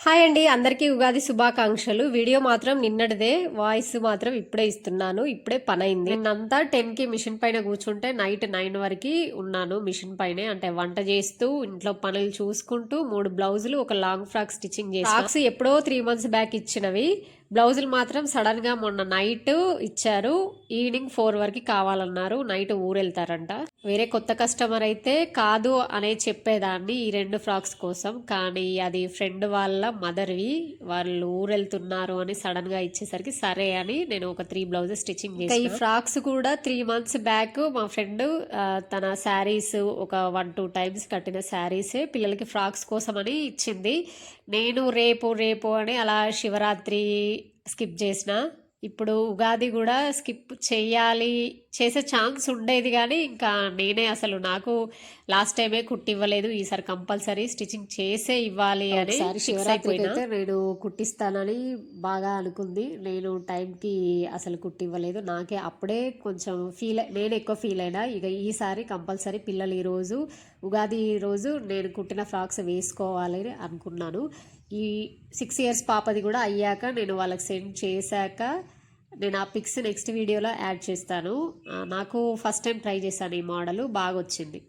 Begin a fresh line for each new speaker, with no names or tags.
Hi అండి, అందరికీ ఉగాది శుభాకాంక్షలు. వీడియో మాత్రం నిన్నటిదే, వాయిస్ మాత్రం ఇప్పుడే ఇస్తున్నాను. ఇప్పుడే పని అయింది. నిన్నంతా 10కి మిషన్ పైన కూర్చుంటే నైట్ 9 వరకు ఉన్నాను మిషన్ పైనే. అంటే వంట చేస్తూ ఇంట్లో పనులు చూసుకుంటూ 3 బ్లౌజులు, ఒక లాంగ్ ఫ్రాక్ స్టిచ్చింగ్ చేసి, ఫ్రాక్స్ ఎప్పుడో 3 మంత్స్ బ్యాక్ ఇచ్చినవి, బ్లౌజులు మాత్రం సడన్ గా మొన్న నైట్ ఇచ్చారు. ఈవినింగ్ 4 వరకు కావాలన్నారు. నైట్ ఊరెళ్తారంట. వేరే కొత్త కస్టమర్ అయితే కాదు అనే చెప్పేదాన్ని ఈ 2 ఫ్రాక్స్ కోసం. కానీ అది ఫ్రెండ్ వాళ్ళ మదర్వి, వాళ్ళు ఊరెళ్తున్నారు అని సడన్ గా ఇచ్చేసరికి సరే అని నేను ఒక 3 బ్లౌజెస్ స్టిచ్చింగ్ చేశాను. ఈ ఫ్రాక్స్ కూడా 3 మంత్స్ బ్యాక్ మా ఫ్రెండ్ తన శారీస్ ఒక 1-2 టైమ్స్ కట్టిన శారీసే పిల్లలకి ఫ్రాక్స్ కోసం అని ఇచ్చింది. నేను రేపు రేపు అని అలా శివరాత్రి స్కిప్ చేసిన. ఇప్పుడు ఉగాది కూడా స్కిప్ చేయాలి, చేసే ఛాన్స్ ఉండేది కానీ ఇంకా నేనే అసలు నాకు లాస్ట్ టైమే కుట్టివ్వలేదు, ఈసారి కంపల్సరీ స్టిచ్చింగ్ చేసే ఇవ్వాలి అని ఫిక్స్ అయిపోయినా. నేను కుట్టిస్తానని బాగా అనుకుంది, నేను టైంకి అసలు కుట్టివ్వలేదు. నాకే అప్పుడే కొంచెం నేను ఎక్కువ ఫీల్ అయినా. ఇక ఈసారి కంపల్సరీ పిల్లలు ఈరోజు ఉగాది రోజు నేను కుట్టిన ఫ్రాక్స్ వేసుకోవాలని అనుకున్నాను. ఈ 6 ఇయర్స్ పాపది కూడా అయ్యాక నేను వాళ్ళకి సెండ్ చేశాక నేను ఆ పిక్స్ నెక్స్ట్ వీడియోలో యాడ్ చేస్తాను. నాకు ఫస్ట్ టైం ట్రై చేశాను, ఈ మోడల్ బాగా వచ్చింది.